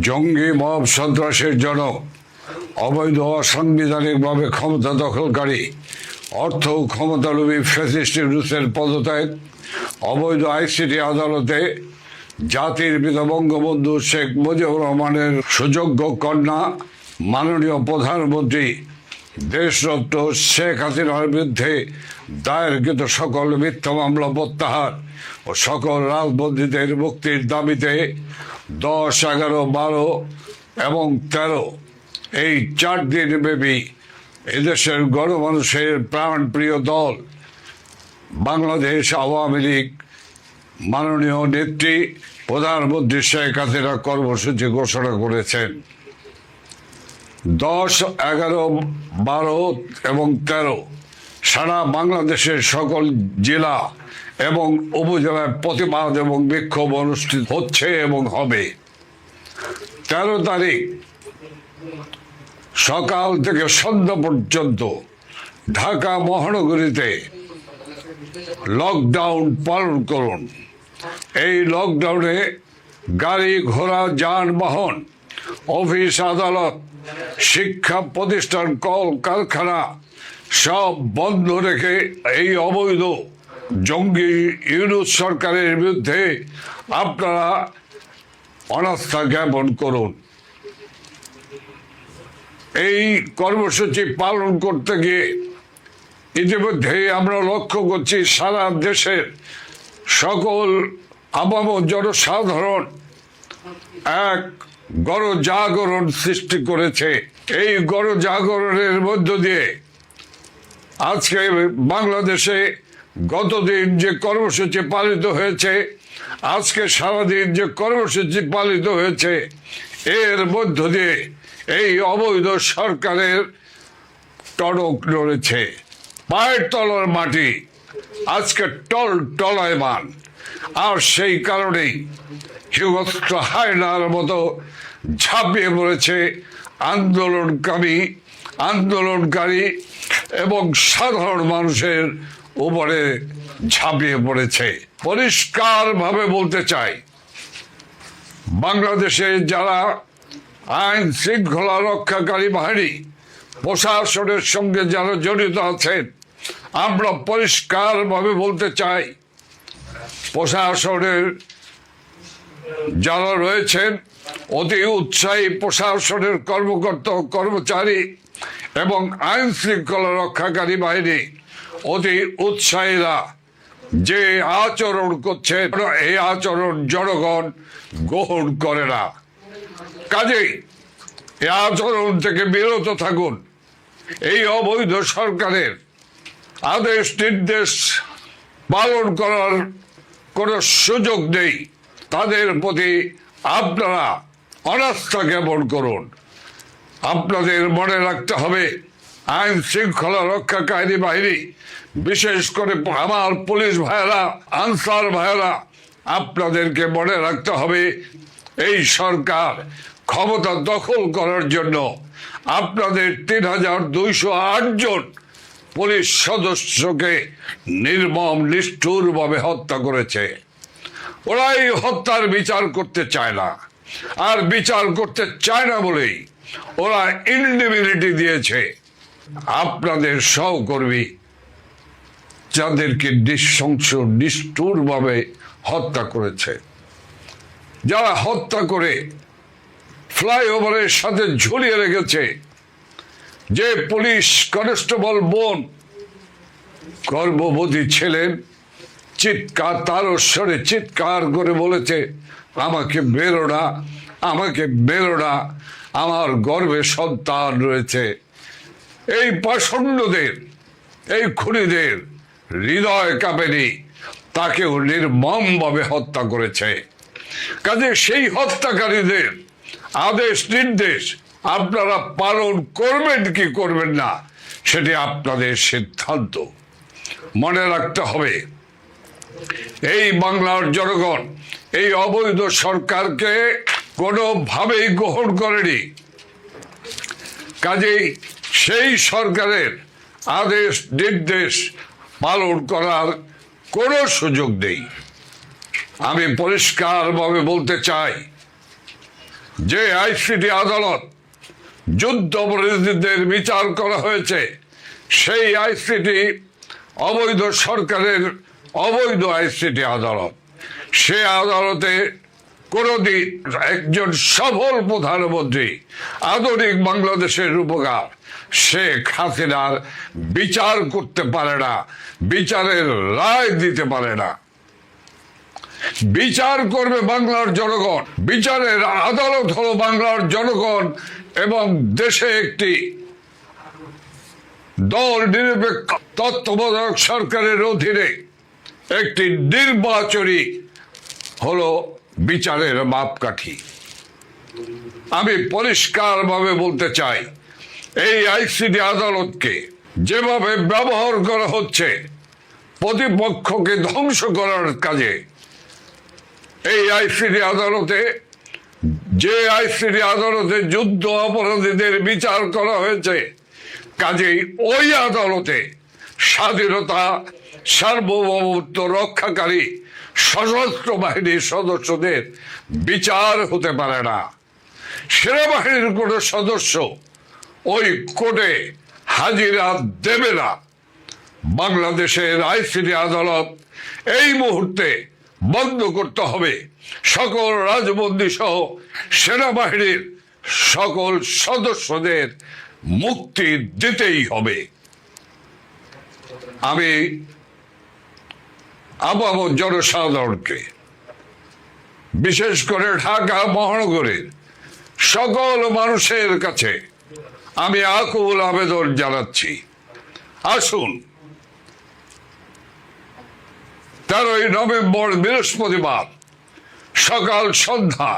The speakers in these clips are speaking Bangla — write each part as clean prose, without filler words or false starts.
জঙ্গি মব সন্ত্রাসের জনক, অবৈধ অসাংবিধানিকভাবে ক্ষমতা দখলকারী, অর্থ ক্ষমতালোভী ফ্যাসিস্ট রুসের পদত্যাগ, অবৈধ আইসিটি আদালতে জাতির পিতা বঙ্গবন্ধু শেখ মুজিবুর রহমানের সুযোগ্য কন্যা মাননীয় প্রধানমন্ত্রী দেশরত্ন শেখ হাসিনার বিরুদ্ধে দায়েরকৃত সকল মিথ্যা মামলা প্রত্যাহার ও সকল রাজবন্দীদের মুক্তির দাবিতে 10, 11, 12 এবং 13 এই 4 দিন ব্যাপী এদেশের গণমানুষের প্রাণপ্রিয় দল বাংলাদেশ আওয়ামী লীগ মাননীয় নেত্রী প্রধানমন্ত্রী শেখ হাসিনা কর্মসূচি ঘোষণা করেছেন। 10, 11, 12 এবং 13 সারা বাংলাদেশের সকল জেলা এবং উপজেলায় প্রতিবাদ এবং বিক্ষোভ অনুষ্ঠিত হচ্ছে এবং হবে। 13 তারিখ সকাল থেকে সন্ধ্যা পর্যন্ত ঢাকা মহানগরীতে লকডাউন পালন করুন। এই লকডাউনে গাড়ি ঘোড়া যানবাহন, অফিস আদালত, শিক্ষা প্রতিষ্ঠান, কল কারখানা সব বন্ধ রেখে এই অবৈধ জঙ্গি ইউনূস সরকারের বিরুদ্ধে আপনারা অনাস্থা জ্ঞাপন করুন। এই কর্মসূচি পালন করতে গিয়ে ইতিমধ্যে আমরা লক্ষ্য করছি সারা দেশের সকল আপাম জনসাধারণ এক গণজাগরণ সৃষ্টি করেছে। এই গণজাগরণের মধ্য দিয়ে আজকে বাংলাদেশে গতদিন যে কর্মসূচি পালিত হয়েছে, আজকে সারাদিন যে কর্মসূচি পালিত হয়েছে, এর মধ্য দিয়ে এই অবৈধ সরকারের টনক নড়েছে। পায়ের তলার মাটি আজকে টলায়মান। আর সেই কারণেই হিংস্র হায়নার মতো ঝাঁপিয়ে পড়েছে আন্দোলনকারী এবং সাধারণ মানুষের উপরে ঝাঁপিয়ে পড়েছে। পরিষ্কারভাবে বলতে চাই, বাংলাদেশে যারা আইন শৃঙ্খলা রক্ষাকারী বাহিনী, প্রশাসনের সঙ্গে যারা জড়িত আছেন, আমরা পরিষ্কারভাবে বলতে চাই, প্রশাসনের যারা রয়েছেন অতি উৎসাহী প্রশাসনের কর্মকর্তা কর্মচারী এবং আইন শৃঙ্খলা রক্ষাকারী বাহিনী অতি উৎসাহীরা যে আচরণ করছেন, এই আচরণ জনগণ গ্রহণ করে না। কাজেই এই আচরণ থেকে বিরত থাকুন। এই অবৈধ সরকারের আদেশ নির্দেশ পালন করার কোনো সুযোগ নেই। তাদের প্রতি আপনারা অনাস্থা জ্ঞাপন করুন। আপনাদের মনে রাখতে হবে, আইন শৃঙ্খলা রক্ষাকারী বাহিনী, বিশেষ করে আমার পুলিশ ভাইয়েরা, আনসার ভাইয়েরা, আপনাদেরকে মনে রাখতে হবে, এই সরকার ক্ষমতা দখল করার জন্য আপনাদের 3208 জন পুলিশ সদস্যকে নির্মম নিষ্ঠুরভাবে হত্যা করেছে। ওরা এই হত্যার বিচার করতে চায় না, আর বিচার করতে চায় না বলেই ওরা ইনডিমিনিটি দিয়েছে আপনাদের সহকর্মী, যাদেরকে নৃশংস নিষ্ঠুরভাবে হত্যা করেছে। যারা হত্যা করে ফ্লাইওভারের সাথে ঝুলিয়ে রেখেছে। যে পুলিশ কনস্টেবল বোন গর্ভবতী ছিলেন, তারস্বরে চিৎকার করে বলেছে, আমাকে বেরো না, আমাকে বেরো না, আমার গর্ভে সন্তান রয়েছে। এই পাষণ্ডদের, এই খুনিদের হৃদয় কাঁপেনি, তাকেও নির্মমভাবে হত্যা করেছে। কাজে সেই হত্যাকারীদের আদেশ নির্দেশ আপনারা পালন করবেন কি করবেন না, সেটি আপনাদের সিদ্ধান্ত। মনে রাখতে হবে, এই বাংলার জনগণ এই অবৈধ সরকারকে কোনোভাবেই গ্রহণ করেনি। কাজেই সেই সরকারের আদেশ নির্দেশ পালন করার কোনো সুযোগ নেই। আমি পরিষ্কারভাবে বলতে চাই, যে আইসিটি আদালত যুদ্ধ অপরাধীদের বিচার করা হয়েছে, সেই আইসিটি অবৈধ সরকারের অবৈধ আইসিটি আদালত। সে আদালতে কোনদিন একজন সফল প্রধানমন্ত্রী, আধুনিক বাংলাদেশের রূপকার শেখ হাসিনার বিচার করতে পারে না, বিচারের রায় দিতে পারে না। বিচার করবে বাংলার জনগণ। বিচারের আদালত হলো বাংলার জনগণ এবং দেশে একটি দল নিরপেক্ষ তত্ত্বাবধায়ক সরকারের অধীনে একটি নির্বাচনী হলো বিচারের মাপকাঠি। আমি পরিষ্কারভাবে বলতে চাই, এই আইসিটি আদালতকে যেভাবে ব্যবহার করা হচ্ছে প্রতিপক্ষকে ধ্বংস করার কাজে, এই আইসিটি আদালতে যে আইসিটি আদালতে যুদ্ধ অপরাধীদের বিচার করা হয়েছে, কাজেই ওই আদালতে স্বাধীনতা সার্বভৌমত্ব রক্ষাকারী সশস্ত্র বাহিনীর সদস্যদের বিচার হতে পারে না। সেনাবাহিনীর কোন সদস্য ওই কোর্টে হাজিরা দেবে না। বাংলাদেশের আইসিটি আদালত এই মুহূর্তে বন্ধ করতে হবে। সকল রাজবন্দী সহ সেনাবাহিনীর সকল সদস্যদের মুক্তি দিতেই হবে। আমি আবহাওয়া জনসাধারণকে, বিশেষ করে ঢাকা মহানগরের সকল মানুষের কাছে আমি আকুল আবেদন জানাচ্ছি, আসুন 13ই নভেম্বর বৃহস্পতিবার সকাল সন্ধ্যা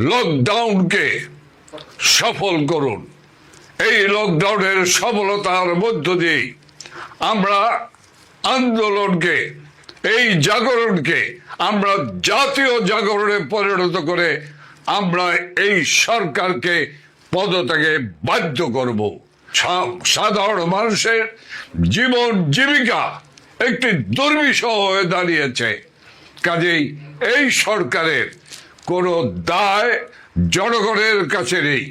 লকডাউনকে সফল করুন। এই লকডাউনের সফলতার মধ্য দিয়ে আমরা আন্দোলনকে, এই জাগরণকে আমরা জাতীয় জাগরণে পরিণত করে আমরা এই সরকারকে পদত্যাগে বাধ্য করব। সাধারণ মানুষের জীবন জীবিকা একটি দুর্বিষহ হয়ে দাঁড়িয়েছে। কাজেই এই সরকারের কোনো দায় জনগণের কাছে নেই,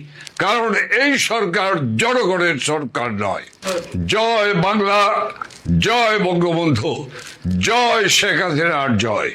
কারণ এই সরকার জনগণের সরকার নয়। জয় বাংলা, জয় বঙ্গবন্ধু, জয় শেখ হাসিনার জয়।